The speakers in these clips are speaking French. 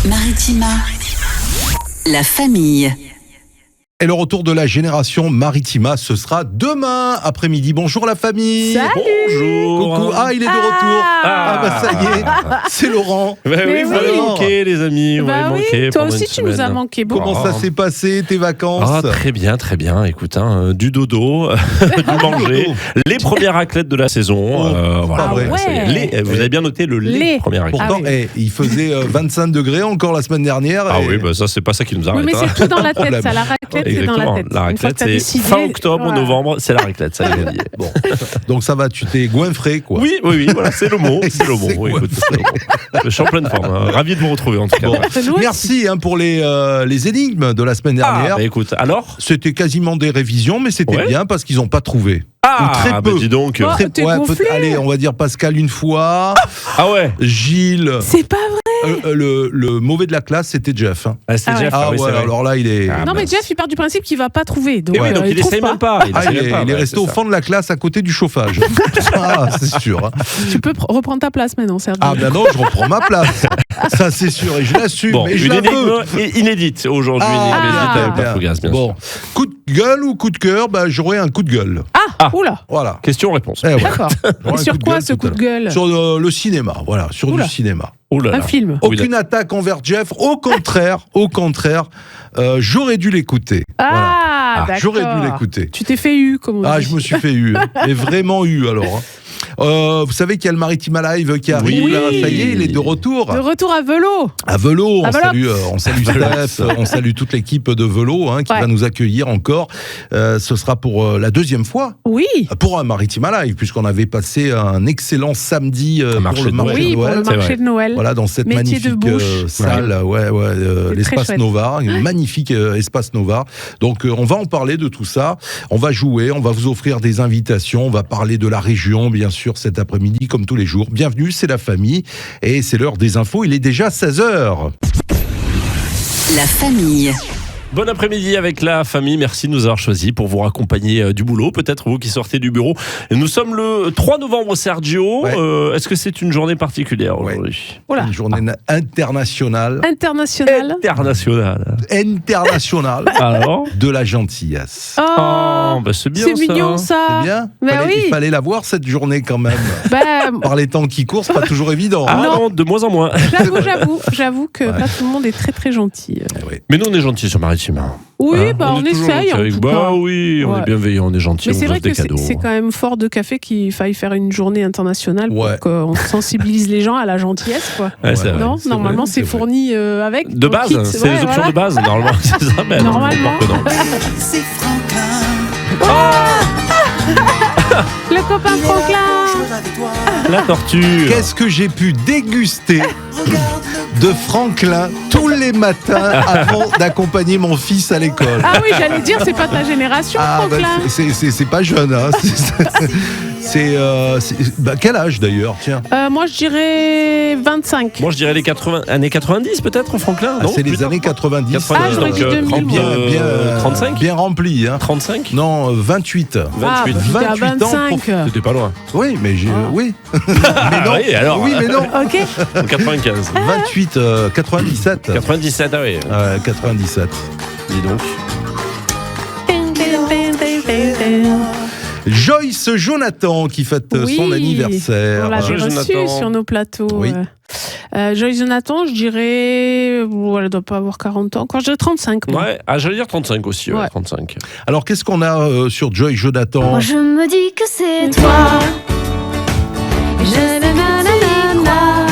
Maritima, la famille. Et le retour de la génération Maritima, ce sera demain après-midi. Bonjour la famille. Salut. Bonjour. Coucou. Ah, il est de retour. Ça y est, c'est Laurent. Oui, vous m'avez manqué, les amis. Vous m'avez manqué. Toi aussi, tu nous as manqué beaucoup. Comment ça s'est passé, tes vacances? Très bien, très bien. Écoute, du dodo, du manger, les premières raclettes de la saison. Voilà. Ouais. Ça y est. Vous avez bien noté le lait première raclette. Pourtant, il faisait 25 degrés encore la semaine dernière. Ah oui, ça, c'est pas ça qui nous arrête. Oui, mais c'est tout dans la tête, ça. La raclette, c'est dans la tête. La raclette, c'est fin octobre, novembre, c'est la raclette. Ça, il dit. Bon. Donc ça va, tu t'es goinfré, quoi. Oui, voilà, c'est le mot. C'est le mot. Oui, écoute, je suis en pleine forme. Ravi de vous retrouver, en tout cas. Bon. Merci pour les énigmes de la semaine dernière. Écoute, alors c'était quasiment des révisions, mais c'était bien parce qu'ils n'ont pas trouvé. Ou très peu. Dis donc. T'es gonflé. Allez, on va dire Pascal une fois. Ah ouais. Gilles. C'est pas vrai. Le mauvais de la classe, c'était Jeff. C'est Jeff. Ah ouais, alors là, il est. Non, mais Jeff, il part du principe qu'il va pas trouver. Donc, donc il essaye même pas. Il est resté au fond de la classe à côté du chauffage. C'est sûr. Tu peux reprendre ta place maintenant, Sergio. Ah ben non, je reprends ma place. Ça, c'est sûr. Et je l'assume. Bon, et je une la veux. énigme inédite aujourd'hui. Bien bon, coup de gueule ou coup de cœur, j'aurais un coup de gueule. Oula. Voilà. Question-réponse. D'accord. Et sur quoi ce coup de gueule? Sur le cinéma, voilà, sur du cinéma. Un film. Aucune attaque envers Jeff, au contraire, j'aurais dû l'écouter. D'accord. J'aurais dû l'écouter. Tu t'es fait comme on dit. Je me suis fait mais vraiment alors. Vous savez qu'il y a le Maritima Live qui arrive, ça y est, il est de retour. De retour à Velo. À Velo, on salue Steph, on salue toute l'équipe de Velo qui va nous accueillir encore. Ce sera pour la deuxième fois. Oui. Pour un Maritima Live, puisqu'on avait passé un excellent samedi pour le marché de Noël. Oui, pour le marché de Noël. Voilà, dans cette magnifique salle, l'espace Nova, un magnifique espace Nova. Donc on va en parler de tout ça. On va jouer, on va vous offrir des invitations, on va parler de la région, bien sûr, cet après-midi, comme tous les jours. Bienvenue, c'est la famille, et c'est l'heure des infos, il est déjà 16h. La famille. Bon après-midi avec la famille, merci de nous avoir choisis pour vous raccompagner du boulot, peut-être vous qui sortez du bureau. Et nous sommes le 3 novembre, Sergio. Est-ce que c'est une journée particulière aujourd'hui? Une journée internationale. Internationale. Alors de la gentillesse. C'est bien, c'est mignon ça. C'est bien. Il fallait la voir cette journée quand même. Par les temps qui courent, c'est pas toujours évident. Non, de moins en moins. J'avoue que pas tout le monde est très très gentil. Mais nous on est gentils sur Maritima. Oui, on essaye en tout cas. Oui, on est bienveillant, on est gentil. Mais c'est vrai que c'est quand même fort de café qu'il faille faire une journée internationale pour qu'on sensibilise les gens à la gentillesse, quoi. Non, normalement c'est fourni avec. De base, c'est les options de base, normalement. C'est ça, mais normalement. C'est Franklin. Le copain Franklin. La tortue. Qu'est-ce que j'ai pu déguster de Franklin tous les matins avant d'accompagner mon fils à l'école? Ah oui, j'allais dire, c'est pas ta génération, Franklin. C'est pas jeune, hein. Quel âge d'ailleurs, tiens? Moi je dirais 25. Moi je dirais les années 90 peut-être, Franklin. C'est les années 90. 90 donc 2000, 35. Bien rempli, hein. 35. Non, 28. 28 ans. C'était pas loin. Oui, mais oui. Mais non. Oui, alors. Oui, mais non. Ok. 95. 28, 97. 97, ah oui. 97. Dis donc. Joyce Jonathan qui fête son anniversaire. On l'avait reçu sur nos plateaux. Oui. Joyce Jonathan, je dirais. Elle doit pas avoir 40 ans. Encore, je dirais 35. Moi. J'allais dire 35 aussi. 35. Alors, qu'est-ce qu'on a sur Joyce Jonathan? Moi, je me dis que c'est toi. Je ne m'y crois.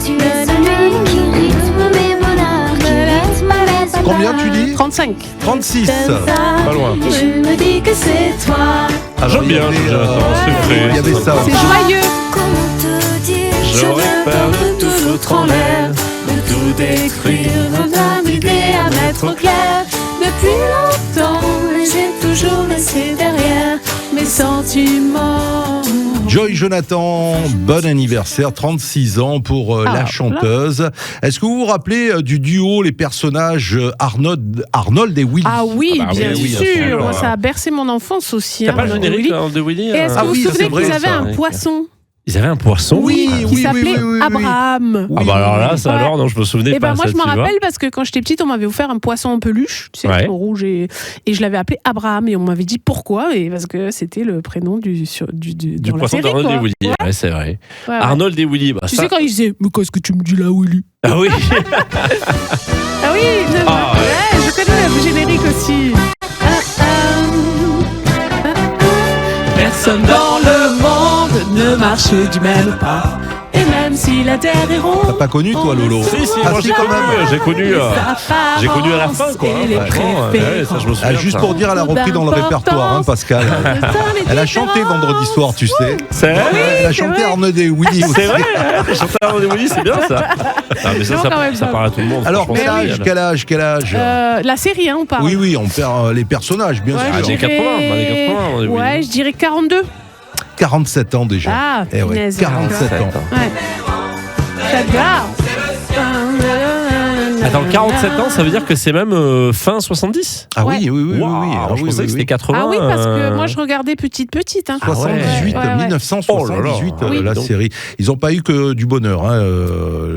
Tu es celui qui rythme mes bonheurs, qui rythme mes Combien tu dis? 35. 36. Pas loin. Je me dis que c'est toi. J'aime bien, c'est frais. Il y avait ça. C'est joyeux. Comment te dire? J'aurais peur de tout foutre en l'air, de tout détruire, de l'idée à mettre au clair. Depuis longtemps, j'ai toujours laissé derrière mes sentiments. Joyce Jonathan, bon anniversaire, 36 ans pour la chanteuse. Est-ce que vous vous rappelez du duo, les personnages Arnold et Willy? Ah oui, bien sûr. sûr. Moi, ça a bercé mon enfance aussi. T'as pas le générique de Willy? Et est-ce que vous vous souvenez qu'ils avaient un poisson? Ils avaient un poisson qui s'appelait Abraham. Ah bah alors là, ça alors, non, je me souvenais pas. Moi, je me rappelle parce que quand j'étais petite, on m'avait offert un poisson en peluche, tu sais, rouge, et je l'avais appelé Abraham, et on m'avait dit pourquoi, et parce que c'était le prénom du poisson d'Arnold et Willy. Ouais, c'est vrai. Ouais. Arnold et Willy. Tu sais quand ils disaient, mais qu'est-ce que tu me dis là, Willy? Ah oui. Ah oui, je connais le générique aussi. Personne dans le monde ne marche du même pas. Et même si la terre est ronde. T'as pas connu toi, Lolo? Si, moi j'ai connu à la fin, quoi. Ça, je me souviens, juste pour dire, elle a repris dans le répertoire, Pascal. Elle a chanté vendredi soir, tu sais. C'est vrai. Elle a chanté Arnold et Willy aussi. C'est vrai, elle a chanté Arnold et Willy, c'est bien ça. Non, mais ça parle à tout le monde. Alors, quel âge? La série, on parle. Oui, on perd les personnages, bien sûr. Années 80. Ouais, je dirais 42. 47 ans déjà. Ah, 47 ans. Ouais. J'adore. Attends, 47 ans, ça veut dire que c'est même fin 70? Ah oui. Je pensais que c'était 80. Ah oui, parce que moi je regardais petite. 78, 1978, la série. Ils n'ont pas eu que du bonheur.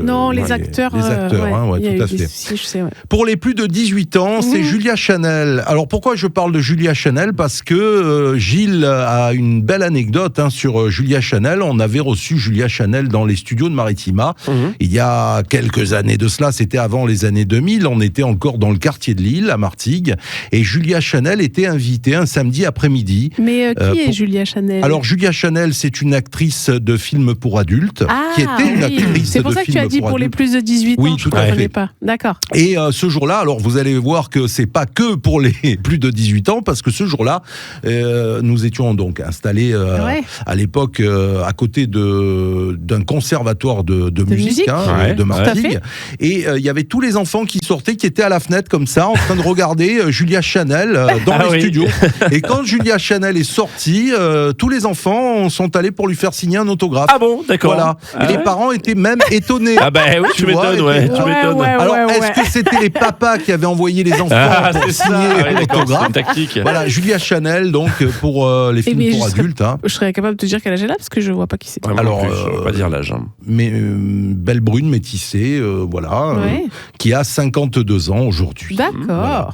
Non, les acteurs. Les acteurs, tout à fait. Soucis, je sais, Pour les plus de 18 ans, c'est Julia Chanel. Alors pourquoi je parle de Julia Chanel? Parce que Gilles a une belle anecdote sur Julia Chanel. On avait reçu Julia Chanel dans les studios de Maritima. Il y a quelques années de cela, c'était avant les années 2000, on était encore dans le quartier de Lille, à Martigues, et Julia Chanel était invitée un samedi après-midi. Mais qui est Julia Chanel? Alors Julia Chanel, c'est une actrice de films pour adultes, qui était une actrice de films pour adultes. C'est pour ça que tu as dit pour les plus de 18 ans. Oui, tout à fait. Pas. D'accord. Et ce jour-là, alors vous allez voir que c'est pas que pour les plus de 18 ans, parce que ce jour-là, nous étions donc installés à l'époque à côté d'un conservatoire de musique, de Martigues, et il y avait tous les enfants qui sortaient, qui étaient à la fenêtre comme ça, en train de regarder Julia Chanel dans les studios. Et quand Julia Chanel est sortie, tous les enfants sont allés pour lui faire signer un autographe. Ah bon, d'accord. Voilà. Et les parents étaient même étonnés. Ah bah oui, tu m'étonnes, Alors, est-ce que c'était les papas qui avaient envoyé les enfants pour signer l'autographe? Voilà, Julia Chanel, donc, pour les films pour adultes. Je serais capable de te dire quel âge elle a, parce que je vois pas qui c'est. Alors, je ne veux pas dire l'âge. Mais belle brune métissée, qui a 52 ans aujourd'hui. D'accord. Voilà.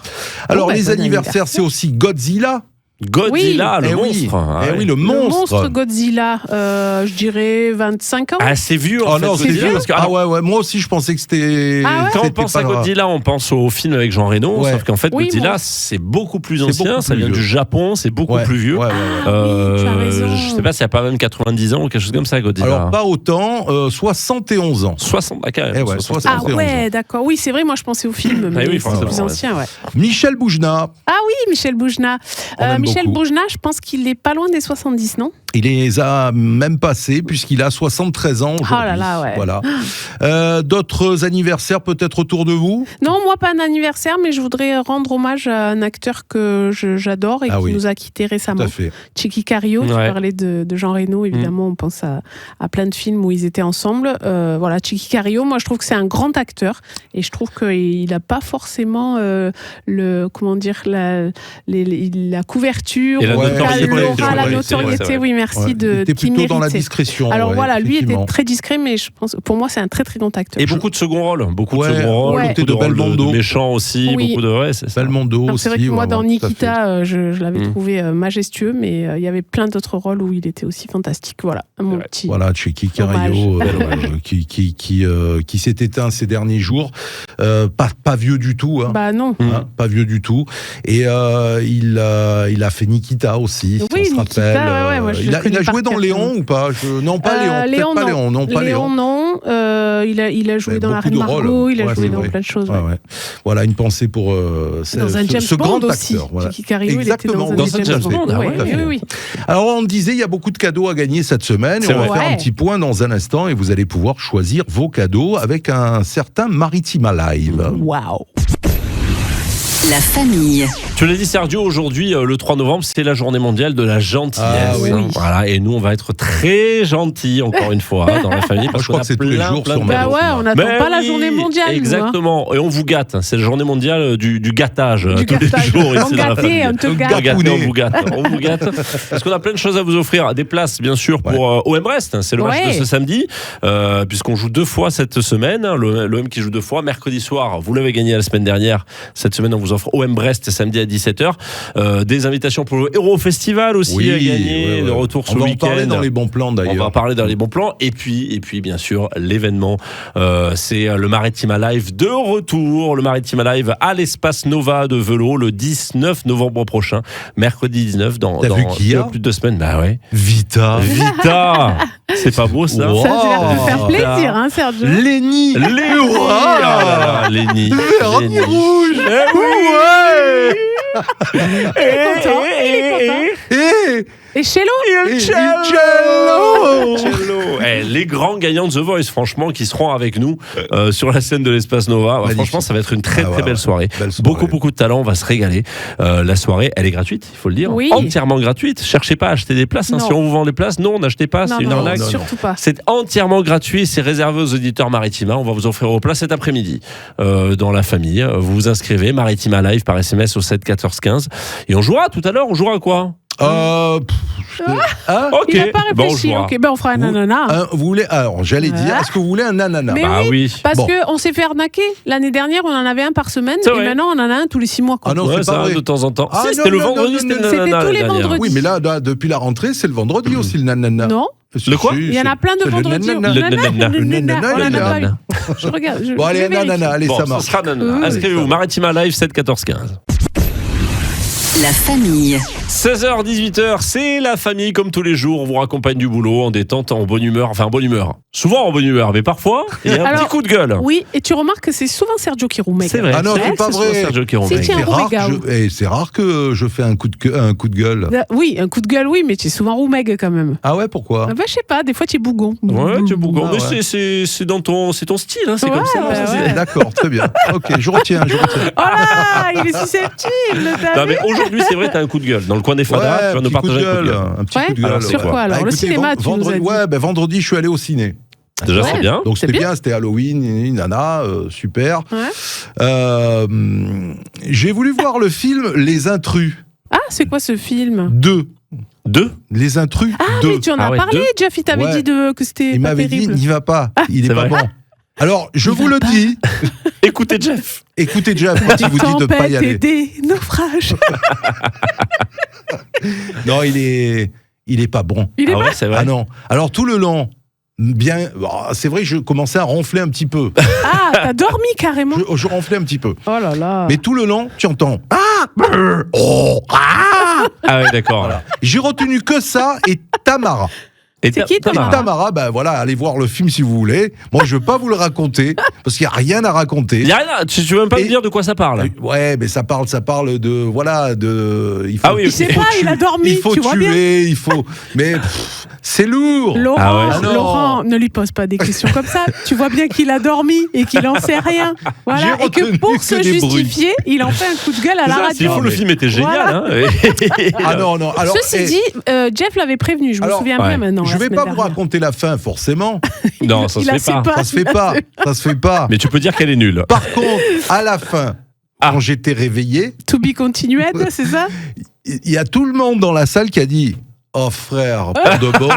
Alors, les anniversaires, c'est aussi Godzilla. Godzilla, le monstre. Le monstre Godzilla, je dirais 25 ans. Ah, c'est vieux en fait. Non, c'est vieux. Parce que, moi aussi je pensais que c'était... Quand on pense à Godzilla, on pense au film avec Jean Reno, sauf qu'en fait Godzilla, c'est beaucoup plus ancien, ça vient du Japon, c'est beaucoup plus vieux. Je sais pas s'il n'y a pas même 90 ans ou quelque chose comme ça, Godzilla. Alors pas autant, 71 ans. 60, quand même. D'accord. Oui, c'est vrai, moi je pensais au film, mais c'est plus ancien, Michel Boujna. Ah oui, Michel Boujna. Michel Boujna, je pense qu'il est pas loin des 70, non? Il les a même passés, puisqu'il a 73 ans aujourd'hui. Oh là là, Voilà. D'autres anniversaires peut-être autour de vous? Non, moi pas un anniversaire, mais je voudrais rendre hommage à un acteur que j'adore et qui nous a quittés récemment. Chiqui Cario, tu parlais de Jean Reno, évidemment, on pense à plein de films où ils étaient ensemble. Voilà, Chiqui Cario, moi je trouve que c'est un grand acteur et je trouve qu'il n'a pas forcément la couverture, la notoriété, oui, merci, il était plutôt dans la discrétion. Alors voilà, lui était très discret, mais je pense, pour moi, c'est un très très grand acteur. Et beaucoup de second rôle, beaucoup de Belmondo, méchants aussi, beaucoup de Belmondo aussi. C'est vrai que moi, dans Nikita, je l'avais trouvé majestueux, mais il y avait plein d'autres rôles où il était aussi fantastique. Voilà, mon petit. Voilà, Chiqui Cario, qui s'est éteint ces derniers jours, pas vieux du tout. Bah non. Pas vieux du tout. Et il a fait Nikita aussi, si on se rappelle. Il a joué dans Léon ou pas? Non, pas Léon. Peut-être pas Léon. Non, pas Léon. Non. Il a joué dans La Reine Margot. Il a joué dans plein de choses. Voilà, une pensée pour ce grand acteur. Chiqui Cario, il était dans un James Bond. Oui. Alors, on disait, il y a beaucoup de cadeaux à gagner cette semaine. Et on va faire un petit point dans un instant. Et vous allez pouvoir choisir vos cadeaux avec un certain Maritima Live. Waouh! La famille. Tu Je l'ai dit Sergio, aujourd'hui, le 3 novembre, c'est la journée mondiale de la gentillesse. Ah, oui. Voilà, et nous, on va être très gentils, encore une fois, dans la famille. Parce je crois que c'est tous les jours sur Bah ouais, on n'attend pas la journée mondiale. Exactement, et on vous gâte. C'est la journée mondiale du gâtage. Du tous gâtage. les jours. On te gâte. On vous gâte. On vous gâte. Parce qu'on a plein de choses à vous offrir. Des places, bien sûr, pour OM Brest. C'est le match de ce samedi. Puisqu'on joue 2 fois cette semaine. L'OM qui joue 2 fois. Mercredi soir, vous l'avez gagné la semaine dernière. Cette semaine, on vous offre OM Brest samedi à 17h. Des invitations pour le Hero Festival aussi à gagner. Le retour ce week-end. On va en parler dans les bons plans d'ailleurs. On va en parler dans les bons plans. Et puis bien sûr, l'événement. C'est le Maritima Live de retour. Le Maritima Live à l'espace Nova de Velo le 19 novembre prochain. Mercredi 19 dans plus de 2 semaines. Bah ouais. Vita. C'est pas beau ça? Wow. Ça a l'air de faire plaisir, hein, Sergio. Lenny. Lenny. Lenny rouge. Il est content. Et Cello. Les grands gagnants de The Voice, franchement, qui seront avec nous sur la scène de l'Espace Nova. Franchement, ça va être une très belle soirée. Beaucoup de talent, on va se régaler. La soirée, elle est gratuite, il faut le dire. Oui. Entièrement gratuite. Cherchez pas à acheter des places. Si on vous vend des places, non, n'achetez pas. C'est une arnaque. Surtout pas. C'est entièrement gratuit. C'est réservé aux auditeurs Maritima. On va vous offrir vos places cet après-midi dans la famille. Vous vous inscrivez, Maritima Live par SMS au 7 14 15. Et on jouera tout à l'heure. On jouera à quoi? Il n'a pas réfléchi. On fera un ananas. Vous voulez, alors, j'allais dire, est-ce que vous voulez un ananas? Mais oui. Parce qu'on s'est fait arnaquer. L'année dernière, on en avait un par semaine. Et maintenant, on en a un tous les 6 mois. Ah non, c'est pas vrai. De temps en temps. C'était le vendredi, c'était tous les vendredis. Oui, mais là, depuis la rentrée, c'est le vendredi aussi, le nanana. Non. Le quoi? Il y en a plein de vendredis. Le nanana. Je regarde. Bon, allez, un ananas. Allez, ça marche. Ce sera ananas. Inscrivez-vous. Maritima Live 7 14 15. La famille. 16h, 18h, c'est la famille comme tous les jours. On vous raccompagne du boulot en détente, en bonne humeur. Enfin, en bonne humeur. Souvent en bonne humeur, mais parfois, il y a un petit coup de gueule. Oui, et tu remarques que c'est souvent Sergio qui roumègue. C'est vrai. Ah non, c'est pas vrai. Sergio qui roumègue. C'est rare que je fais un coup de gueule. Oui, un coup de gueule, oui, mais tu es souvent roumègue quand même. Ah ouais, pourquoi? Je sais pas, des fois tu es bougon. Ouais, tu es bougon. Mais c'est dans ton style, hein, c'est comme ça. D'accord, très bien. Ok, je retiens. Oh là, il est susceptible. Non, mais aujourd'hui, c'est vrai, t'as un coup de gueule. Dans le coin des fadas, tu vas nous partager un coup de gueule. Un petit coup de gueule. Alors, sur quoi alors? Le cinéma, tu nous as dit. Ouais, vendredi, je suis allé au ciné. Déjà, c'est bien. Donc c'était bien, c'était Halloween, nana, super. J'ai voulu voir le film Les Intrus. Ah, c'est quoi ce film? 2. Les Intrus 2. Mais tu en as parlé, Jeff, il t'avait dit que c'était pas terrible. Il m'avait dit, n'y va pas, il est pas bon. Alors, je vous le dis. Écoutez Jeff quand il vous dit de ne pas y aller. Des naufrages. Non, il est pas bon. Il est pas. C'est vrai. Ah non. Alors tout le long, c'est vrai que je commençais à ronfler un petit peu. Ah, t'as dormi carrément. Je ronflais un petit peu. Oh là là. Mais tout le long, tu entends. Ah ouais, d'accord. Voilà. J'ai retenu que ça et Tamara. C'est qui Tamara, allez voir le film si vous voulez. Moi, je veux pas vous le raconter parce qu'il y a rien à raconter. Il y a rien. Tu veux même pas me dire de quoi ça parle? Ouais, mais ça parle de il faut. Il sait pas, il a dormi. Il faut tuer, il faut. Mais c'est lourd. Laurent, ne lui pose pas des questions comme ça. Tu vois bien qu'il a dormi et qu'il en sait rien. Voilà. Et que pour se justifier, il en fait un coup de gueule à la radio. Le film était génial. Ah non. Alors, ceci dit, Jeff l'avait prévenu. Je me souviens bien maintenant. Je vais pas vous raconter la fin, forcément. Non, ça se fait pas. Mais tu peux dire qu'elle est nulle. Par contre, à la fin, quand j'étais réveillé... To be continued, c'est ça? Il y a tout le monde dans la salle qui a dit... Oh frère, pour de bon.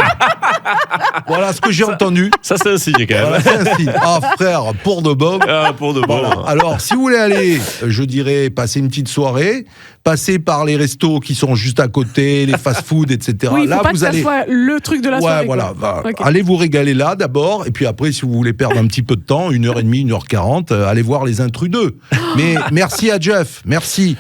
Voilà ce que j'ai entendu. Ça, c'est un signe quand même. Voilà, c'est un signe. Oh frère, pour de bon. Pour de bon. Voilà. Alors, si vous voulez aller, je dirais, passer une petite soirée, passer par les restos qui sont juste à côté, les fast-food, etc. Oui, là, faut pas que ça soit le truc de la soirée. Voilà. Allez vous régaler là d'abord, et puis après, si vous voulez perdre un petit peu de temps, 1h30, 1h40, allez voir Les Intrus 2. Mais merci à Jeff, merci.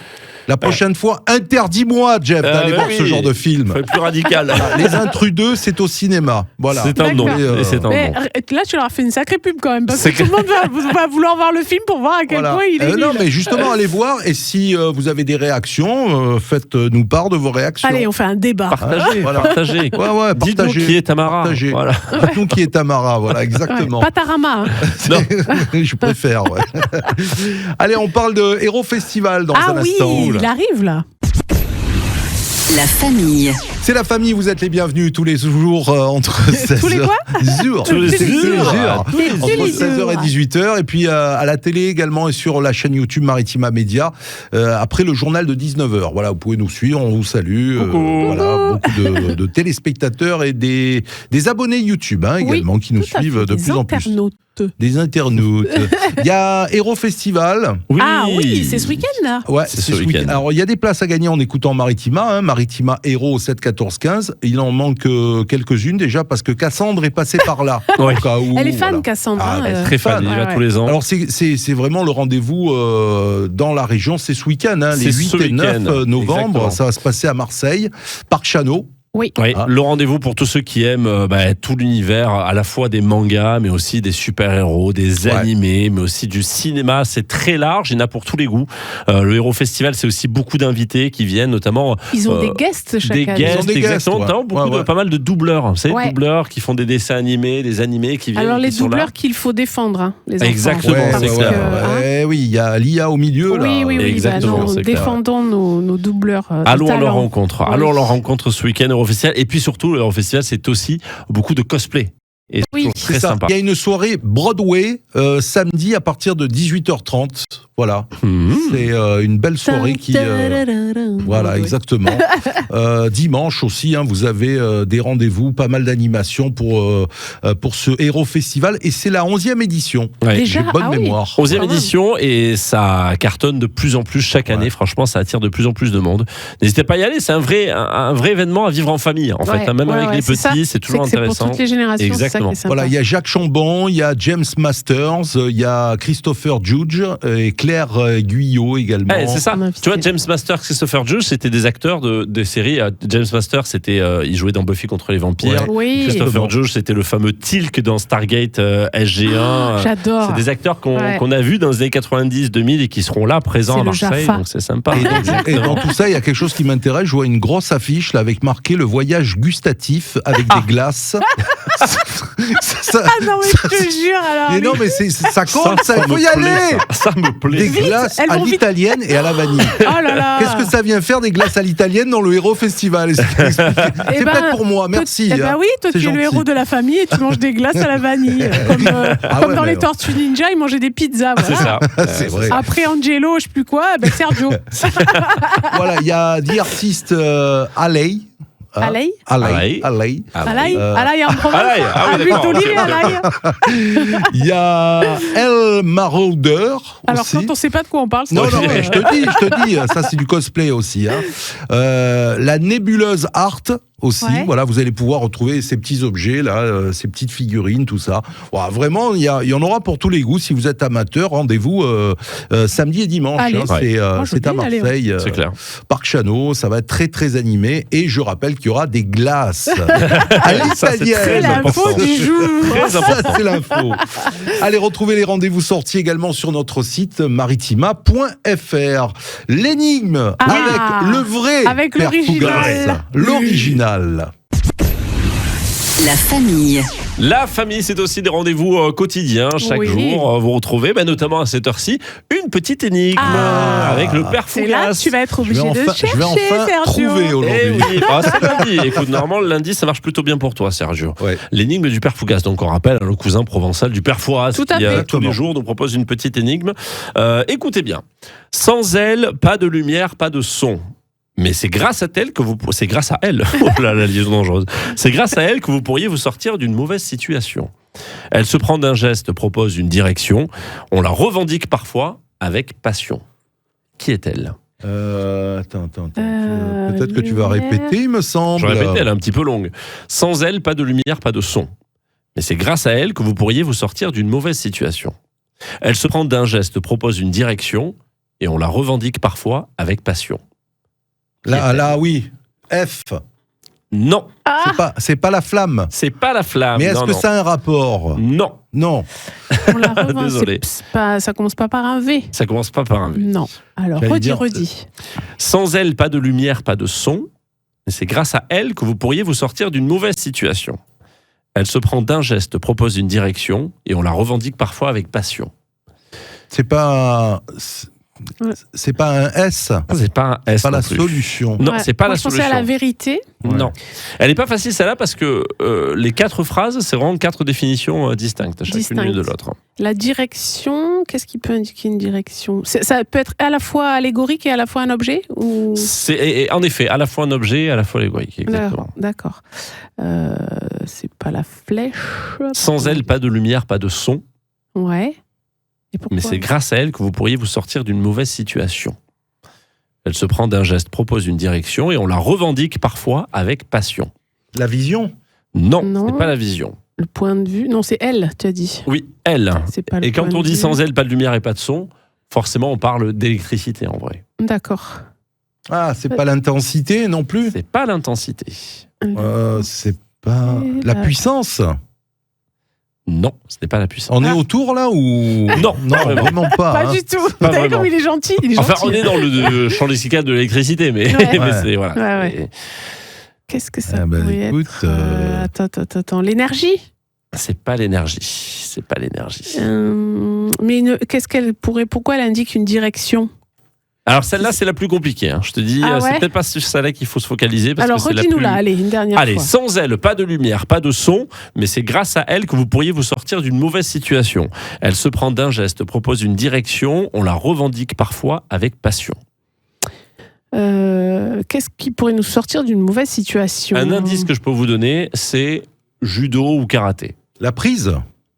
La prochaine fois, interdis-moi, Jeff, d'aller voir ce genre de film. Faut être plus radical. Les Intrus 2, c'est au cinéma. Voilà. C'est un nom. Mais là, tu leur as fait une sacrée pub quand même, parce que tout le monde va vouloir voir le film pour voir à quel point il est nul. Non, mais justement, allez voir. Et si vous avez des réactions, faites-nous part de vos réactions. Allez, on fait un débat. Partagez. Ouais, partagez. Dites-nous qui est Tamara. Voilà. Dites-nous qui est Tamara, voilà, exactement. Pas Tarama. Non. Je préfère, ouais. Allez, on parle de Hero Festival dans un instant. Il arrive là. La famille. C'est la famille, vous êtes les bienvenus tous les jours entre 16h. Tous les quoi Tous les jours. Entre 16h et 18h. Et puis à la télé également et sur la chaîne YouTube Maritima Média. Après le journal de 19h. Voilà, vous pouvez nous suivre, on vous salue. Voilà, beaucoup de téléspectateurs et des abonnés YouTube également qui nous suivent de plus en plus. Des internautes. Il y a Héros Festival. Oui. Ah oui, c'est ce week-end là. Ouais, c'est ce week-end. Alors il y a des places à gagner en écoutant Maritima, Maritima Héros 7 14 15. Il en manque quelques-unes déjà parce que Cassandre est passée par là. Ouais. Elle est fan, Cassandre. Elle est très fan, il va tous les ans. Alors c'est vraiment le rendez-vous dans la région, c'est ce week-end, les 8 et 9 novembre. Exactement. Ça va se passer à Marseille, Parc Chano. Oui. Le rendez-vous pour tous ceux qui aiment tout l'univers, à la fois des mangas, mais aussi des super-héros, des animés, mais aussi du cinéma. C'est très large, il y en a pour tous les goûts. Le Héros Festival, c'est aussi beaucoup d'invités qui viennent, notamment. Ils ont des guests chaque année. Ils ont des guests, exactement. Pas mal de doubleurs. Vous savez, doubleurs qui font des dessins animés, des animés qui viennent. Alors les doubleurs qu'il faut défendre, les enfants. Exactement, oui, il y a l'IA au milieu. Oui, exactement. Défendons nos doubleurs. Allons à leur rencontre. Allons à leur rencontre ce week-end. Et puis surtout, le Eurofestival, c'est aussi beaucoup de cosplay. Et c'est très sympa. Il y a une soirée Broadway samedi à partir de 18h30. Voilà. C'est une belle soirée qui... voilà, exactement. Dimanche aussi, vous avez des rendez-vous, pas mal d'animations pour ce Héros Festival. Et c'est la 11e édition. Ouais. J'ai bonne mémoire. 11e édition et ça cartonne de plus en plus chaque année. Franchement, ça attire de plus en plus de monde. N'hésitez pas à y aller. C'est un vrai événement à vivre en famille. En fait, même avec les petits, c'est toujours intéressant. C'est pour toutes les générations. Exactement. Voilà, il y a Jacques Chambon, il y a James Masters, il y a Christopher Judge et Claire Guyot également. C'est ça. Tu vois, James Masters, Christopher Judge, c'était des acteurs de séries. James Masters, il jouait dans Buffy contre les vampires. Oui. Christopher Judge, c'était le fameux Teal'c dans Stargate SG1. J'adore. C'est des acteurs qu'on a vus dans les années 90-2000 et qui seront là, présents à Marseille. Donc c'est sympa. Et dans tout ça, il y a quelque chose qui m'intéresse. Je vois une grosse affiche là, avec marqué le voyage gustatif avec des glaces. Non mais je te jure alors. Mais non mais ça compte, ça il faut y aller. Ça me plaît. Des glaces à l'italienne et à la vanille. Oh là là. Qu'est-ce que ça vient faire des glaces à l'italienne dans le Héros Festival? C'est peut-être pour moi, merci. Oui, toi tu es le héros de la famille et tu manges des glaces à la vanille. Comme dans les Tortues Ninja, ils mangeaient des pizzas. Voilà. C'est ça. C'est vrai. Après Angelo, je sais plus quoi, Sergio. Voilà, il y a des artistes Alay. Alay, en province. Il y a El Marauder. Alors, aussi. quand on sait pas de quoi on parle, non, je te dis, ça c'est du cosplay aussi. La nébuleuse Art. Aussi, voilà, vous allez pouvoir retrouver ces petits objets là, ces petites figurines, tout ça. Voilà, vraiment, il y en aura pour tous les goûts. Si vous êtes amateur, rendez-vous samedi et dimanche. C'est à Marseille, c'est clair. Parc Chano. Ça va être très très animé. Et je rappelle qu'il y aura des glaces à l'italienne. C'est l'info du jour. Ça, c'est l'info. Allez, retrouvez les rendez-vous sortis également sur notre site maritima.fr. L'énigme avec le vrai, avec l'original. L'original. La famille. La famille, c'est aussi des rendez-vous quotidiens chaque jour. Vous retrouvez, notamment à cette heure-ci, une petite énigme avec le père Fougas. Et là, tu vas être obligé de chercher, je vais enfin Sergio. trouver aujourd'hui. C'est lundi. Écoute, normalement, le lundi, ça marche plutôt bien pour toi, Sergio. Ouais. L'énigme du père Fougas. Donc, on rappelle, le cousin provençal du père Fouras qui, tous les jours, nous propose une petite énigme. Écoutez bien. Sans elle, pas de lumière, pas de son. Mais c'est grâce à elle que c'est grâce à elle. Oh là, la liaison dangereuse. C'est grâce à elle que vous pourriez vous sortir d'une mauvaise situation. Elle se prend d'un geste, propose une direction. On la revendique parfois avec passion. Qui est-elle ? Attends. Peut-être que tu vas répéter, il me semble. Je répète, elle est un petit peu longue. Sans elle, pas de lumière, pas de son. Mais c'est grâce à elle que vous pourriez vous sortir d'une mauvaise situation. Elle se prend d'un geste, propose une direction, et on la revendique parfois avec passion. Là, oui. F. Non. C'est pas la flamme. C'est pas la flamme. Mais est-ce que ça a un rapport? Non. On la revoit. Désolé. Ça commence pas par un V. Ça commence pas par un V. Non. Alors, redis. Sans elle, pas de lumière, pas de son. Et c'est grâce à elle que vous pourriez vous sortir d'une mauvaise situation. Elle se prend d'un geste, propose une direction, et on la revendique parfois avec passion. C'est pas C'est pas un S. C'est pas un S. Pas la solution. Non, c'est pas la solution. Je pensais à la vérité. Non. Elle n'est pas facile celle-là parce que les 4 phrases, c'est vraiment 4 définitions distinctes, chacune l'une de l'autre. La direction, qu'est-ce qui peut indiquer une direction ? Ça peut être à la fois allégorique et à la fois un objet ou... C'est en effet à la fois un objet et à la fois allégorique. Exactement. D'accord. C'est pas la flèche. Sans elle, pas de lumière, pas de son. Ouais. Mais c'est grâce à elle que vous pourriez vous sortir d'une mauvaise situation. Elle se prend d'un geste, propose une direction et on la revendique parfois avec passion. La vision ? Non, ce n'est pas la vision. Le point de vue ? Non, c'est elle, tu as dit. Oui, elle. Et quand on dit sans elle, pas de lumière et pas de son, forcément on parle d'électricité en vrai. D'accord. Ah, c'est pas l'intensité non plus ? C'est pas l'intensité. C'est pas la puissance ? Non, ce n'est pas la puissance. On est autour là ou Non, vraiment pas. Pas du tout. Vous savez comme il est gentil. Enfin, on est dans le champ lexical de l'électricité, mais, mais c'est voilà. Ouais. Qu'est-ce que ça pourrait être Attends, l'énergie ? C'est pas l'énergie. C'est pas l'énergie. Mais qu'est-ce qu'elle pourrait ? Pourquoi elle indique une direction ? Alors celle-là, c'est la plus compliquée. Je te dis, c'est peut-être pas sur celle-là qu'il faut se focaliser. Alors redis-nous-la, allez, une dernière fois. Allez, sans elle, pas de lumière, pas de son, mais c'est grâce à elle que vous pourriez vous sortir d'une mauvaise situation. Elle se prend d'un geste, propose une direction, on la revendique parfois avec passion. Qu'est-ce qui pourrait nous sortir d'une mauvaise situation ? Un indice que je peux vous donner, c'est judo ou karaté. La prise ?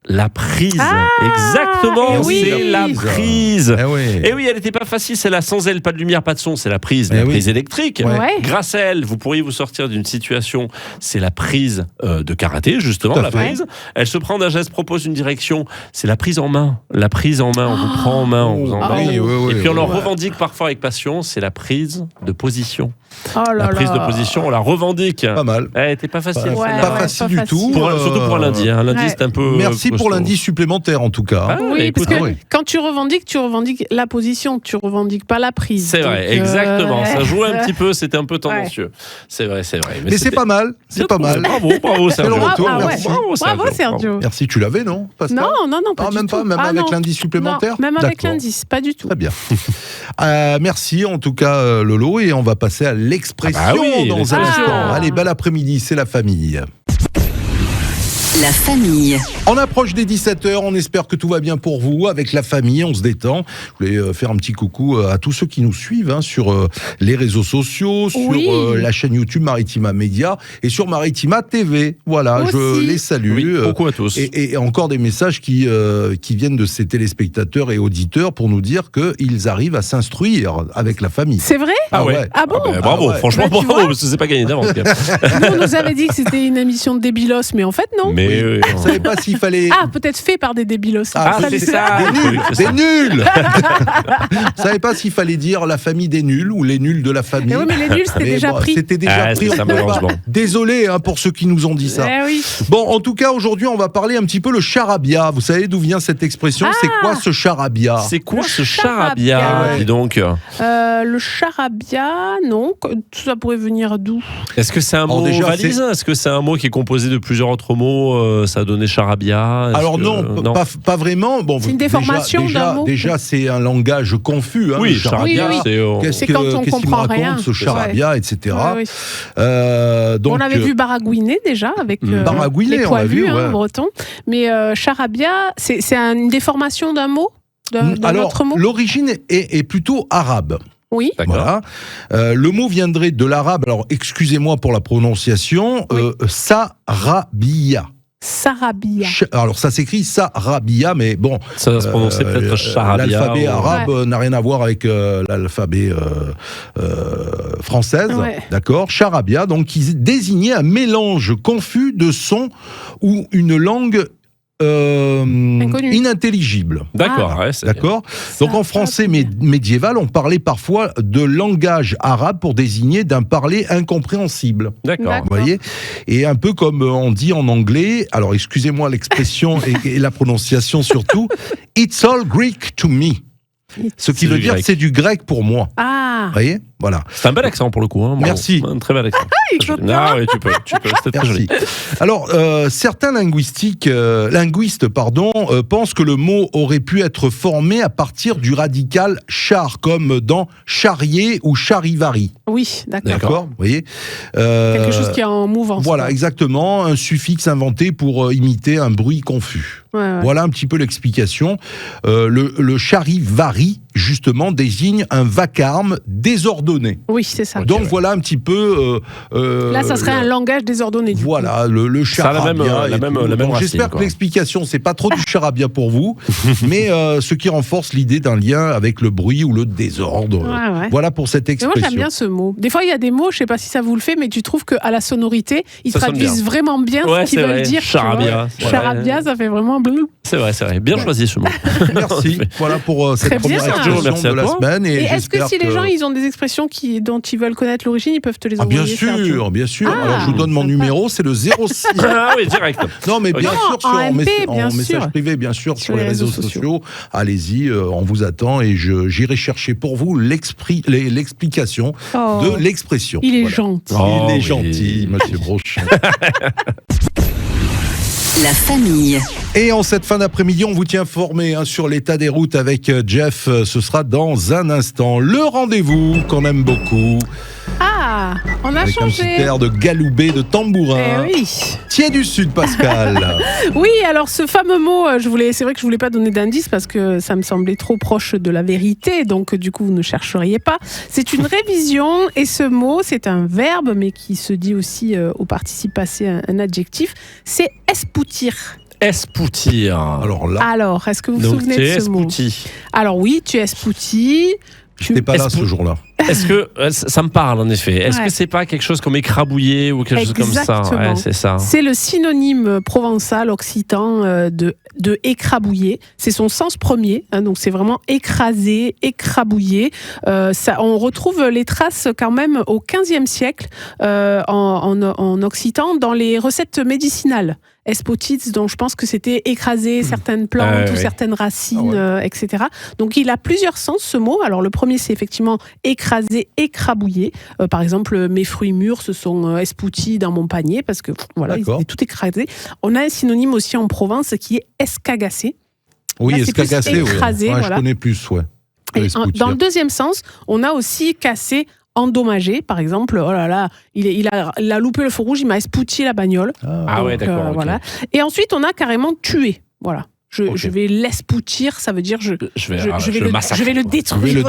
La prise, exactement, c'est la prise. Et oui, elle n'était pas facile, celle-là. Sans elle, pas de lumière, pas de son, c'est la prise, la prise électrique. Grâce à elle, vous pourriez vous sortir d'une situation, c'est la prise de karaté, justement, la prise. Elle se prend d'un geste, propose une direction, c'est la prise en main. La prise en main, on vous prend en main, on vous embarque. Et puis on le revendique parfois avec passion, c'est la prise de position. La prise de position, on la revendique. Pas mal. Elle n'était pas facile. Pas facile du tout. Surtout pour un lundi. Lundi, c'est un peu... Merci pour l'indice supplémentaire en tout cas. Oui, parce que quand tu revendiques la position, tu revendiques pas la prise. C'est vrai, exactement. Ça jouait un petit peu, c'était un peu tendancieux. C'est vrai. Mais c'est pas mal, c'est pas mal. Bravo Sergio. Le retour, merci. Bravo Sergio. Merci, tu l'avais non Pascal ? Non, pas du même tout. Pas, même avec l'indice supplémentaire ? Non, même avec l'indice, pas du tout. Très bien. Merci en tout cas Lolo, et on va passer à l'expression dans un instant. Allez, bel après-midi, c'est la famille. La famille. On approche des 17h, on espère que tout va bien pour vous. Avec la famille, on se détend. Je voulais faire un petit coucou à tous ceux qui nous suivent sur les réseaux sociaux, sur la chaîne YouTube Maritima Média et sur Maritima TV. Voilà, je les salue. Coucou à tous. Et encore des messages qui viennent de ces téléspectateurs et auditeurs pour nous dire qu'ils arrivent à s'instruire avec la famille. C'est vrai ? Ah ouais. Ah bon ? Bravo, franchement bravo, parce que c'est pas gagné d'avance. Nous, on nous avait dit que c'était une émission de débilos, mais en fait non. Mais on ne savait pas s'il fallait... peut-être fait par des débilos. C'est ça. Des nuls. On ne savait pas s'il fallait dire la famille des nuls ou les nuls de la famille. Oui, mais les nuls, c'était déjà pris. C'était déjà pris. Désolé pour ceux qui nous ont dit ça. Bon, en tout cas, aujourd'hui, on va parler un petit peu le charabia. Vous savez d'où vient cette expression ? C'est quoi ce charabia ? C'est quoi ce charabia ? Dis donc. Le charabia, non. Tout ça pourrait venir d'où ? Est-ce que c'est un mot valise ? Est-ce que c'est un mot qui est composé de plusieurs autres mots ? Ça a donné charabia. Alors non, pas vraiment. Bon, c'est une déformation d'un mot. Déjà, c'est un langage confus. Oui, charabia, c'est quand on comprend rien. Ce charabia, etc. Donc, on avait vu baragouiner déjà avec les poilus breton. Mais charabia, c'est une déformation d'un mot, d'un autre mot. L'origine est plutôt arabe. Oui. Voilà. Le mot viendrait de l'arabe. Alors, excusez-moi pour la prononciation. Sarabia. Sarabia. Alors ça s'écrit Sarabia, mais bon, ça va se prononcer peut-être charabia. L'alphabet arabe n'a rien à voir avec l'alphabet française, d'accord. Charabia, donc qui désignait un mélange confus de sons ou une langue inintelligible. D'accord. D'accord. Donc en français médiéval, on parlait parfois de langage arabe pour désigner d'un parler incompréhensible. D'accord. Vous voyez ? Et un peu comme on dit en anglais, alors excusez-moi l'expression et la prononciation surtout, it's all Greek to me. Ce qui veut dire c'est du grec pour moi. Ah. Vous voyez ? Voilà. C'est un bel accent pour le coup. Merci. Un très bel accent. Oui, oui, tu peux. C'était très joli. Alors, certains linguistes pensent que le mot aurait pu être formé à partir du radical char, comme dans charrier ou charivari. Oui, d'accord. Vous voyez quelque chose qui est en mouvance. Voilà, exactement. Un suffixe inventé pour imiter un bruit confus. Ouais. Voilà un petit peu l'explication. Le charivari, justement, désigne un vacarme désordonné. Oui, c'est ça. Donc voilà un petit peu... là, ça serait un langage désordonné. Voilà, le charabia. La même racine, j'espère que l'explication, c'est pas trop du charabia pour vous, mais ce qui renforce l'idée d'un lien avec le bruit ou le désordre. Ouais. Voilà pour cette expression. Mais moi, j'aime bien ce mot. Des fois, il y a des mots, je sais pas si ça vous le fait, mais tu trouves qu'à la sonorité, ils traduisent vraiment bien ce qu'ils veulent dire. Charabia. Charabia, ça fait vraiment bleu. C'est vrai. Bien choisi ce mot. Merci. Voilà pour cette première expression de la semaine. Et est-ce que si les gens ils ont des expressions dont ils veulent connaître l'origine, ils peuvent te les envoyer? Bien sûr. Alors je vous donne mon numéro, c'est le 06. Ah oui, direct. Non, mais bien sûr, en message privé, bien sûr, sur les réseaux sociaux. Allez-y, on vous attend et j'irai chercher pour vous l'explication de l'expression. Il est gentil. Il est gentil, monsieur Brochon. La famille. Et en cette fin d'après-midi, on vous tient informé sur l'état des routes avec Jeff. Ce sera dans un instant. Le rendez-vous qu'on aime beaucoup. Ah, on a avec changé. Un petit air de galoubet, de tambourin. Oui. Thiers du Sud, Pascal. Oui, alors ce fameux mot, c'est vrai que je voulais pas donner d'indice parce que ça me semblait trop proche de la vérité, donc du coup vous ne chercheriez pas. C'est une révision et ce mot, c'est un verbe, mais qui se dit aussi au participe passé un adjectif. C'est espoutir. Espoutir. Alors, est-ce que vous vous souvenez de ce mot? Alors oui, tu espoutis. Je n'étais pas là ce jour-là. Est-ce que ça me parle en effet? Est-ce que c'est pas quelque chose comme écrabouiller ou quelque chose comme ça? Ouais, c'est ça. C'est le synonyme provençal occitan de écrabouiller. C'est son sens premier, donc c'est vraiment écraser, écrabouiller. On retrouve les traces quand même au XVe siècle en occitan dans les recettes médicinales. Espotiz, dont je pense que c'était écraser certaines plantes ou certaines racines, etc. Donc il a plusieurs sens ce mot. Alors le premier c'est effectivement écraser, écrabouiller. Par exemple, mes fruits mûrs se sont espoutis dans mon panier parce que voilà, ils étaient tout écrasés. On a un synonyme aussi en Provence qui est escagacé. Oui, là, escagacé, écrasé, je connais plus, Et dans le deuxième sens, on a aussi cassé, endommagé, par exemple, oh là là, il a loupé le feu rouge, il m'a espouti la bagnole. Ah ouais, d'accord. Okay. Voilà. Et ensuite, on a carrément tué. Voilà. Je vais l'espoutir, ça veut dire je vais le détruire.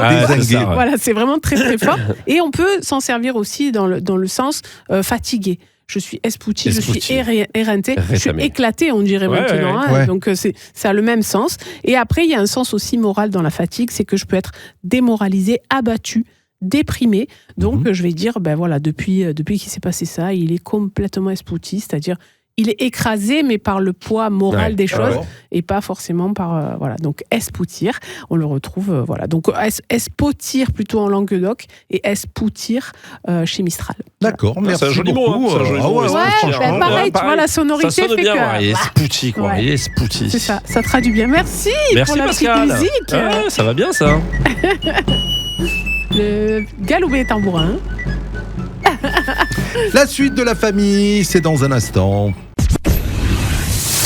Voilà, c'est vraiment très très fort. Et on peut s'en servir aussi dans le sens fatigué. Je suis espouti, je suis éreinté, je suis éclaté, on dirait maintenant. Donc ça a le même sens. Et après, il y a un sens aussi moral dans la fatigue, c'est que je peux être démoralisé, abattu, déprimé. Donc je vais dire, depuis qu'il s'est passé ça, il est complètement espouti, c'est-à-dire il est écrasé, mais par le poids moral des choses et pas forcément par Donc espoutir, on le retrouve Donc espoutir plutôt en Languedoc et espoutir chez Mistral. D'accord, merci. C'est un joli beaucoup. mot. Pareil, tu vois, la sonorité ça sonne fait bien, que. Espouti, quoi. Espouti. C'est ça, ça traduit bien. Merci pour la Pascal. petite musique. Ça va bien ça. Le galoubet tambourin. La suite de la famille, c'est dans un instant.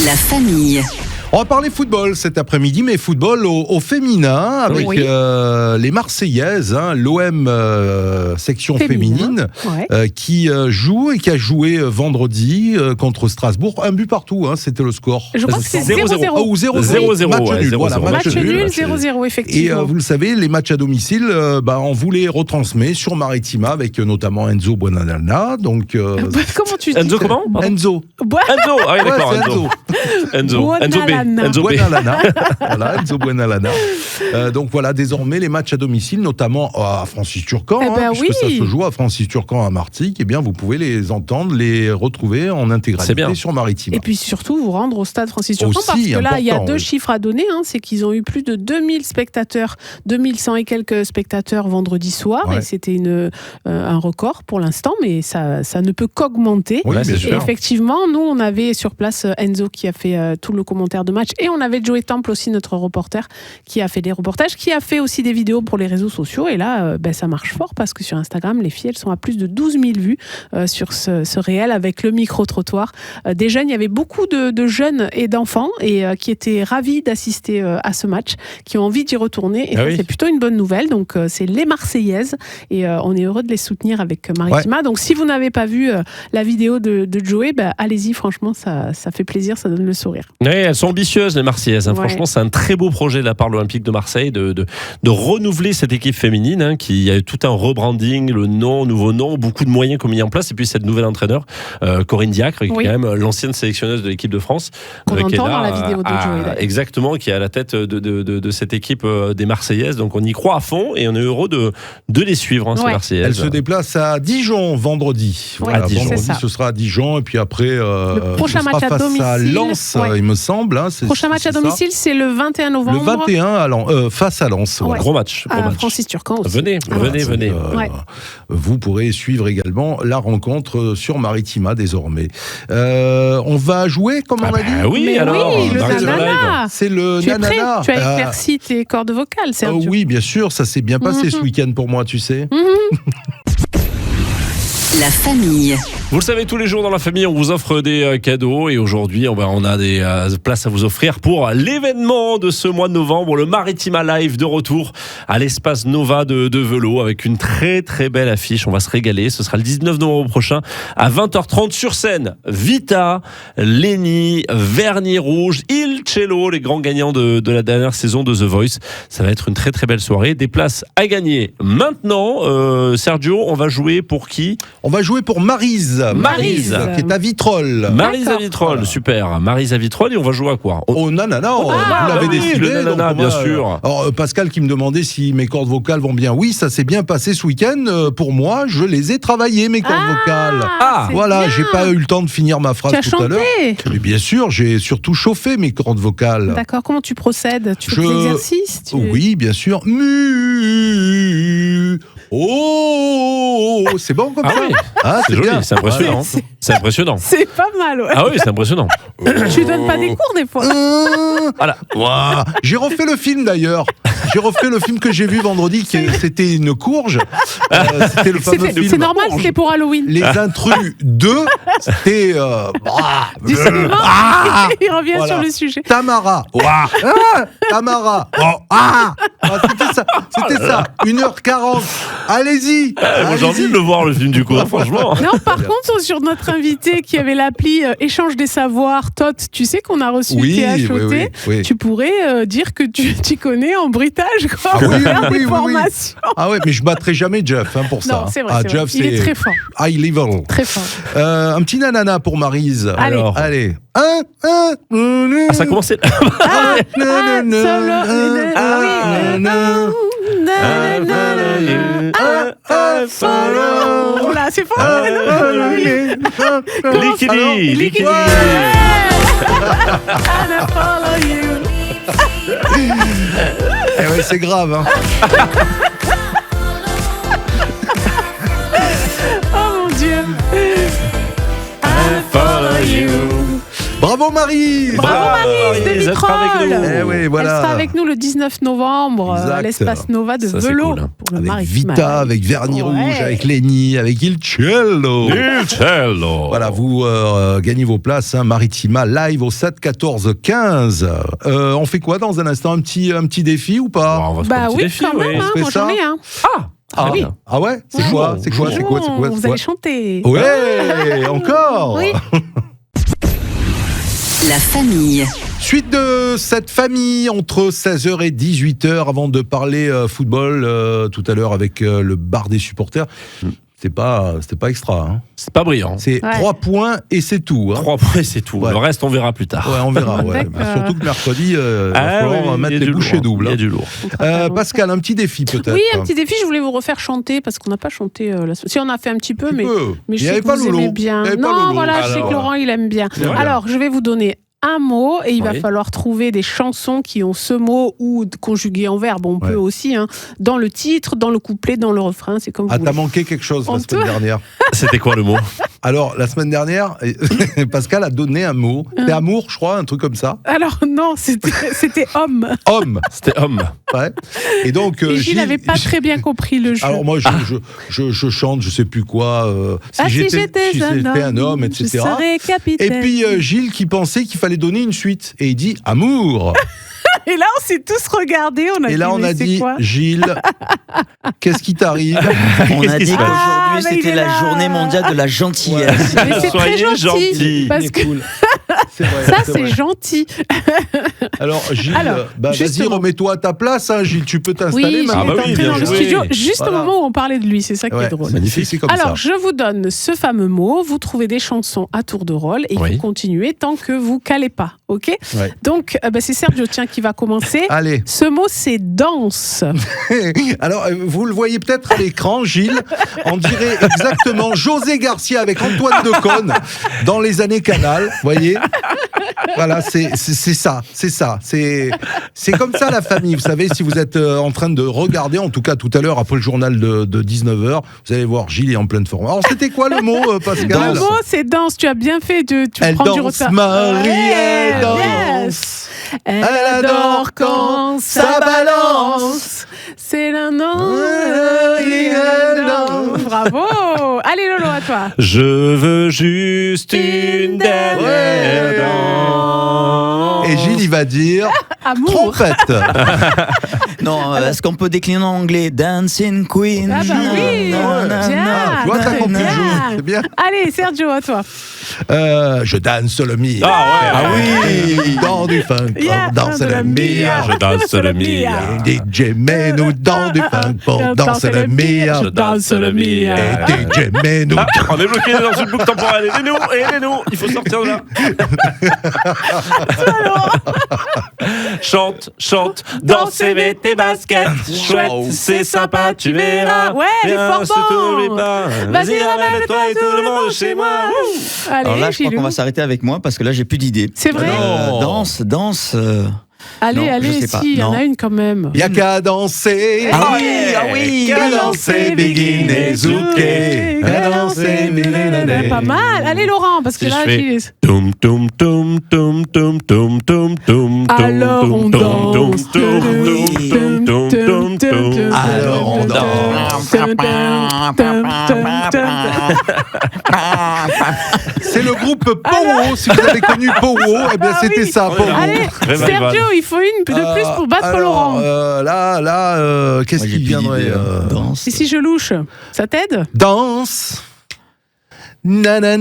La famille. On va parler football cet après-midi, mais football au féminin avec les Marseillaises, l'OM section féminine, qui joue et qui a joué vendredi contre Strasbourg. Un but partout, c'était le score. Je crois que c'est 0-0. Ou 0-0. Match nul, 0-0, effectivement. Et vous le savez, les matchs à domicile, on vous les retransmet sur Maritima avec notamment Enzo Buonanana. Donc, comment tu dis Enzo comment? Enzo. Ah oui, d'accord, Enzo B. Enzo Buonalana. Voilà, Enzo Buonalana. Donc voilà, désormais les matchs à domicile, notamment à Francis-Turcan, puisque ça se joue à Francis-Turcan à Martigues, vous pouvez les entendre, les retrouver en intégralité sur Maritima. Et puis surtout vous rendre au stade Francis-Turcan, parce que là il y a deux chiffres à donner, c'est qu'ils ont eu plus de 2000 spectateurs, 2100 et quelques spectateurs vendredi soir, et c'était un record pour l'instant, mais ça ne peut qu'augmenter. Oui, et effectivement, nous on avait sur place Enzo qui a fait tout le commentaire de match. Et on avait Joey Temple aussi, notre reporter, qui a fait des reportages, qui a fait aussi des vidéos pour les réseaux sociaux. Et là, ça marche fort parce que sur Instagram, les filles, elles sont à plus de 12 000 vues sur ce réel avec le micro-trottoir. Des jeunes, il y avait beaucoup de jeunes et d'enfants et qui étaient ravis d'assister à ce match, qui ont envie d'y retourner. Et c'est plutôt une bonne nouvelle. Donc, c'est les Marseillaises et on est heureux de les soutenir avec Maritima. Donc, si vous n'avez pas vu la vidéo de Joey, allez-y, franchement, ça fait plaisir, ça donne le sourire. Oui, elles sont ambitieuses, les Marseillaises. Franchement, c'est un très beau projet de la part de l'Olympique de Marseille de renouveler cette équipe féminine, qui a eu tout un rebranding, le nom, nouveau nom, beaucoup de moyens qu'on a mis en place. Et puis, cette nouvelle entraîneur, Corinne Diacre, qui est quand même l'ancienne sélectionneuse de l'équipe de France. Qu'on entend dans la vidéo de Joey. Exactement, qui est à la tête de cette équipe des Marseillaises. Donc, on y croit à fond et on est heureux de les suivre, ces Marseillaises. Elle se déplace à Dijon vendredi. Voilà, à Dijon. Vendredi, ce sera à Dijon. Et puis après, le prochain match à domicile. À Lens, il me semble. Le prochain match à domicile, c'est le 21 novembre. Le 21 face à Lens. Voilà. Gros match. Francis Turcan aussi. Venez. Vous pourrez suivre également la rencontre sur Maritima désormais. On va jouer, comme on a dit. Oui, alors. Oui, le nanana. C'est le nanana. Tu as éclairci tes cordes vocales, Sergio. Oui, bien sûr, ça s'est bien passé ce week-end pour moi, tu sais. La famille. Vous le savez, tous les jours dans la famille, on vous offre des cadeaux et aujourd'hui, on a des places à vous offrir pour l'événement de ce mois de novembre, le Maritima Live de retour à l'espace Nova de Velot avec une très très belle affiche. On va se régaler. Ce sera le 19 novembre prochain à 20h30 sur scène. Vita, Lenny, Vernis Rouge, Il Cello, les grands gagnants de la dernière saison de The Voice. Ça va être une très très belle soirée. Des places à gagner maintenant. Sergio, on va jouer pour qui ? On va jouer pour Maryse, qui est à Vitrolles. Maryse à Vitrolles, super. Maryse à Vitrolles, et on va jouer à quoi ? Au nanana, vous l'avez décidé. Le nanana, bien sûr. Alors, Pascal qui me demandait si mes cordes vocales vont bien. Oui, ça s'est bien passé ce week-end. Pour moi, je les ai travaillées, mes cordes vocales. Voilà, j'ai pas eu le temps de finir ma phrase tout à l'heure. Mais bien sûr, j'ai surtout chauffé mes cordes vocales. D'accord, comment tu procèdes ? Tu fais des exercices ? Oui, bien sûr. Oh, c'est bon comme ça. Oui. C'est joli, c'est impressionnant. C'est impressionnant. C'est pas mal, ouais. Ah oui, c'est impressionnant. Tu donnes pas des cours des fois. Voilà. Wow. J'ai refait le film d'ailleurs. J'ai refait le film que j'ai vu vendredi, c'était une courge. C'était le fameux film. C'est normal, c'était pour Halloween. Les Intrus 2, c'était... du cinéma, il revient sur le sujet. Tamara. Tamara. C'était ça. 1h40. Allez-y. J'ai envie de le voir, le film, du coup, franchement. Non, par contre, sur notre invité qui avait l'appli Échange des savoirs, Tot, tu sais qu'on a reçu THOT, tu pourrais dire que tu connais en bruitage, quoi. Oui. Ah ouais, mais je battrai jamais Jeff pour ça. Non, c'est vrai, Jeff, il est très fort. High level. Très fort. Un petit nanana pour Maryse. Alors. Allez. Ça a commencé. Là, c'est fort. Liquidi. Eh ouais, c'est grave, hein. Oh mon Dieu. Bravo Maryse. Bravo Maryse de Vitrolles. Voilà. Elle sera avec nous le 19 novembre à l'espace Nova de Velot. Cool. Pour le avec Vita, avec Vernis Rouge, avec Lenny, avec Il Cello. Voilà, vous gagnez vos places, Maritima Live au 7 14 15. On fait quoi dans un instant, un petit défi ou pas? On va se faire un petit défi, quand même, moi j'en ai un. Oui. Ah ouais? C'est quoi? Vous allez chanter. Ouais, encore. Oui. La famille. Suite de cette famille entre 16h et 18h avant de parler football tout à l'heure avec le bar des supporters. C'était pas extra. Hein. C'est pas brillant. C'est 3 points et c'est tout. 3 points et c'est tout. Ouais. Le reste, on verra plus tard. Ouais, on verra. Surtout que mercredi, il va falloir mettre les bouchées doubles. Il y a du lourd. Pascal, un petit défi peut-être. Oui, un petit défi. Je voulais vous refaire chanter parce qu'on n'a pas chanté. Si on a fait un petit peu, mais je sais que vous aimez bien. Non, voilà, je sais que Laurent, il aime bien. Alors, je vais vous donner un mot et il va falloir trouver des chansons qui ont ce mot ou conjugué en verbe, on peut aussi, dans le titre, dans le couplet, dans le refrain, c'est comme vous voulez. T'as manqué quelque chose la semaine dernière. C'était quoi le mot? Alors, la semaine dernière, Pascal a donné un mot. C'était amour, je crois, un truc comme ça. Alors, non, c'était homme. Homme. C'était homme. Ouais. Et donc, Gilles n'avait pas très bien compris le jeu. Alors, moi, je chante, je sais plus quoi. Si j'étais un homme, etc. Je serais capitaine. Et puis, Gilles qui pensait qu'il fallait donner une suite. Et il dit amour. Et là, on s'est tous regardés. On a dit, Gilles, qu'est-ce qui t'arrive? On a dit qu'aujourd'hui, c'était la journée mondiale de la gentillesse. Ouais. Mais c'est très gentil. Parce que cool. C'est gentil. Alors, Gilles, vas-y, remets-toi à ta place, hein, Gilles. Tu peux t'installer maintenant. Oui, dans le studio, juste au moment où on parlait de lui. C'est ça qui est drôle. Magnifique, c'est comme ça. Alors, je vous donne ce fameux mot. Vous trouvez des chansons à tour de rôle et vous continuez tant que vous calez pas. OK? Donc, c'est Sergio, qui va commencer. Allez. Ce mot, c'est danse. Alors, vous le voyez peut-être à l'écran, Gilles. On dirait exactement José Garcia avec Antoine Decaune dans les années Canal. Voyez? Voilà, c'est ça. C'est comme ça la famille. Vous savez, si vous êtes en train de regarder, en tout cas tout à l'heure, après le journal de 19h, vous allez voir Gilles est en pleine forme. Alors, c'était quoi le mot, Pascal? Le mot, c'est danse. Tu as bien fait. Tu prends du retard. Marie, elle danse. Elle adore quand ça balance. C'est la danse. Bravo. Allez Lolo, à toi. Je veux juste une dernière danse. Et Gilles, il va dire amour. Trompette. Non, est-ce qu'on peut décliner en anglais? Dancing Queen. Ah bah oui. Tu vois, t'as compris le jeu. C'est bien. Allez, Sergio, à toi. Je danse le Mia. Ah oui. Dans du funk, on danse le Mia. Je danse le Mia. DJ mets-nous dans du funk, on danse le Mia. Je danse le Mia. Et DJ mets-nous. On est bloqué dans une boucle temporelle. Aidez-nous. Il faut sortir de là. Chante, dansez, mets tes baskets. Chouette, c'est sympa, tu verras. Ouais, il est fort bon. Vas-y, ramène-toi et tout le monde chez moi. Allez, alors là, je crois qu'on va s'arrêter avec moi parce que là, j'ai plus d'idées. C'est vrai. Danse. Allez, si, il y en a une quand même. Y'a qu'à danser. Ah oui. Qu'à danser, Begin et Zouké. Qu'à danser, pas mal. Allez, Laurent, parce que là, Toum toum toum toum toum toum toum toum. Alors on danse. Alors on danse. C'est le groupe Powo. Si vous avez connu Powo, eh bien c'était ça, Powo. Allez, Sergio, il faut une de plus pour battre Laurent. Là, qu'est-ce qui viendrait danse. Et si je louche, ça t'aide? Danse. Ah ouais,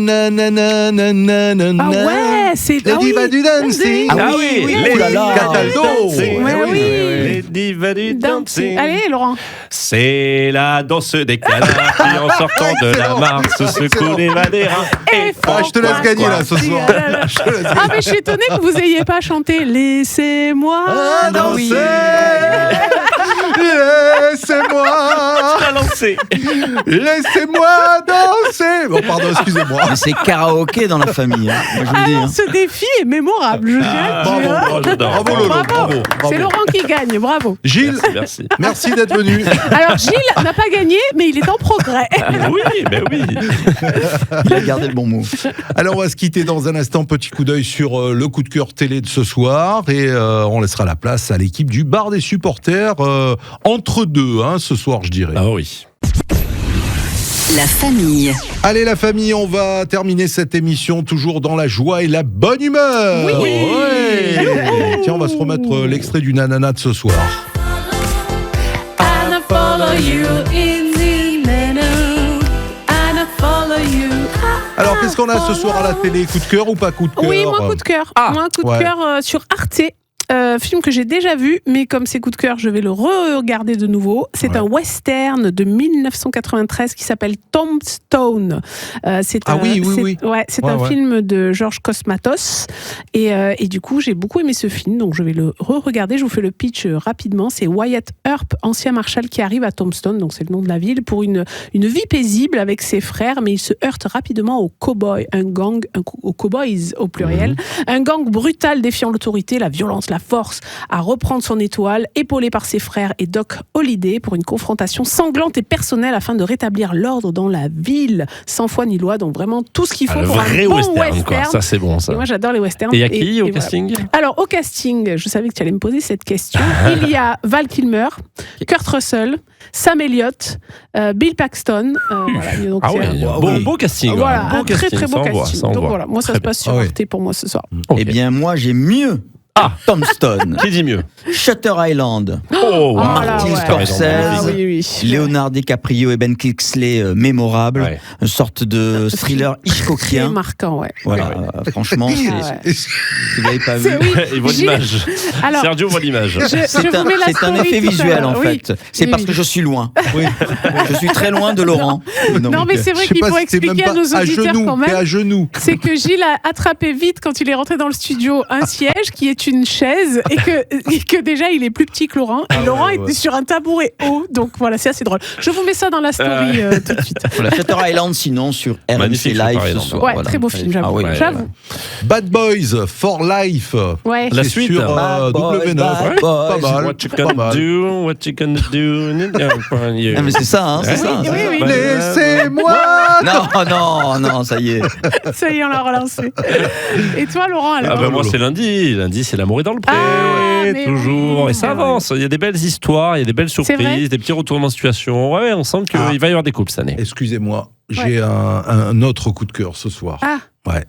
c'est les divas du dancing. Ah oui, les Cataldo. Les divas du dancing. Allez, Laurent. C'est la danse des canards qui, en sortant de la mare, se secoue les maderas. Je te laisse gagner là ce soir. Ah mais je suis étonnée que vous ayez pas chanté Laissez-moi danser. Laissez-moi. Tu l'as lancé. Laissez-moi danser. Bon, pardon, excusez-moi. Mais c'est karaoké dans la famille. Moi, je vous dis, ce défi est mémorable. Je Bravo, Lolo. Bravo. C'est Laurent qui gagne. Bravo. Gilles, merci d'être venu. Alors Gilles n'a pas gagné, mais il est en progrès. Oui. Il a gardé le bon mot. Alors on va se quitter dans un instant. Petit coup d'œil sur le coup de cœur télé de ce soir et on laissera la place à l'équipe du bar des supporters entre deux ce soir, je dirais. Ah oui. La famille. Allez la famille, on va terminer cette émission toujours dans la joie et la bonne humeur. Oui. Ouais. Tiens, on va se remettre l'extrait du Nanana de ce soir. And I follow you in the meadow. And I follow you. Alors qu'est-ce qu'on a ce soir à la télé? Coup de cœur ou pas coup de cœur? Oui, moi coup de cœur. Moi coup de cœur sur Arte. Film que j'ai déjà vu, mais comme c'est coup de cœur, je vais le re-regarder de nouveau. C'est un western de 1993 qui s'appelle Tombstone. C'est un film de George Cosmatos. Et du coup, j'ai beaucoup aimé ce film, donc je vais le re-regarder. Je vous fais le pitch rapidement. C'est Wyatt Earp, ancien marshal, qui arrive à Tombstone, donc c'est le nom de la ville, pour une vie paisible avec ses frères, mais il se heurte rapidement aux cowboys, aux cowboys au pluriel, un gang brutal défiant l'autorité, la violence, la la force à reprendre son étoile, épaulé par ses frères et Doc Holliday pour une confrontation sanglante et personnelle afin de rétablir l'ordre dans la ville, sans foi ni loi, donc vraiment tout ce qu'il faut pour un bon western. Quoi. Ça c'est bon ça. Et moi j'adore les westerns. Et il y a qui au casting ? Voilà. Alors au casting, je savais que tu allais me poser cette question. Il y a Val Kilmer, Kurt Russell, Sam Elliott, Bill Paxton. Beau casting. Voilà, un très très beau casting. Donc voilà, moi ça se passe sur Arte pour moi ce soir. Eh bien moi j'ai mieux. Tombstone. Qui dit mieux ? Shutter Island. Martin Scorsese, Leonardo DiCaprio et Ben Kingsley, mémorable. Une sorte de thriller hitchcockien. Très marquant, Voilà, franchement, si vous l'avez pas vu. Il voit l'image. Sergio voit l'image. C'est un effet visuel en fait. C'est parce que je suis loin. Je suis très loin de Laurent. Non mais c'est vrai qu'il faut expliquer à nos auditeurs quand même. À genoux. C'est que Gilles a attrapé vite quand il est rentré dans le studio un siège qui est une chaise et que déjà il est plus petit que Laurent et Laurent était sur un tabouret haut, donc voilà, c'est assez drôle. Je vous mets ça dans la story tout de suite. Voilà, Shutter Island sinon sur RMC Live ce soir. Ouais, très beau film, j'avoue. J'avoue. Bad Boys for Life. Ouais. La suite sur W9. Pas mal. What you gonna do? What you gonna do? Ah mais c'est ça, c'est ça. Oui. Laissez-moi. Non, ça y est. Ça y est, on l'a relancé. Et toi, Laurent, alors? Moi, c'est lundi. Lundi, c'est L'amour est dans le pré. Toujours. Et ça avance. Il y a des belles histoires, il y a des belles surprises, des petits retournements de situation. Ouais, on sent qu'il va y avoir des couples cette année. Excusez-moi, j'ai un autre coup de cœur ce soir. Ouais.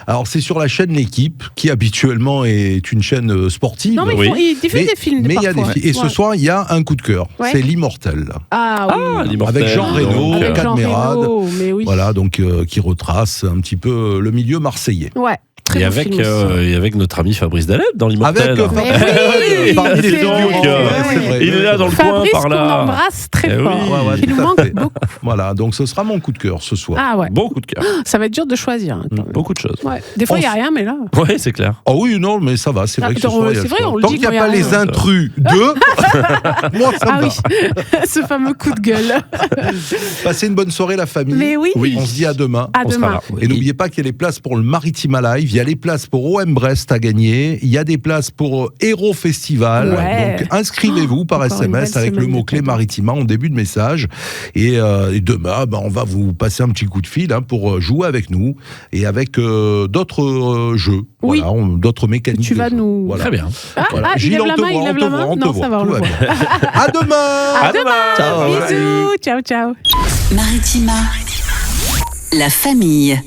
Alors c'est sur la chaîne L'Équipe, qui habituellement est une chaîne sportive. Non mais ils diffusent des films. Mais il y a des films. Et ce soir il y a un coup de cœur. C'est L'Immortel. L'Immortel. Avec Jean Reno, Cadmerade. Oui. Voilà, donc qui retrace un petit peu le milieu marseillais. Ouais. Et avec notre ami Fabrice Daleb dans l'Immortel. Il est là dans le coin par là. Fabrice qu'on embrasse très fort. Il nous manque beaucoup. Voilà, donc ce sera mon coup de cœur ce soir. Bon coup de cœur. Ça va être dur de choisir. Beaucoup de choses. Des fois il n'y a rien, mais là. Oui, c'est clair. Oh oui, non, mais ça va, c'est vrai que ce soir, tant qu'il n'y a pas les intrus moi ça va. Ce fameux coup de gueule. Passez une bonne soirée la famille. Mais oui. On se dit à demain. À demain. Et n'oubliez pas qu'il y a les places pour le Maritima Live, il y a les places pour OM Brest à gagner, il y a des places pour Héros Festival. Donc inscrivez-vous par SMS avec le mot-clé Maritima en début de message. Et demain, on va vous passer un petit coup de fil pour jouer avec nous et avec d'autres jeux, d'autres mécaniques. Tu vas nous... Très bien. Il lève la main, non, ça va, on le voit. À demain. À demain. Ciao. Bisous. Ciao. Maritima, la famille.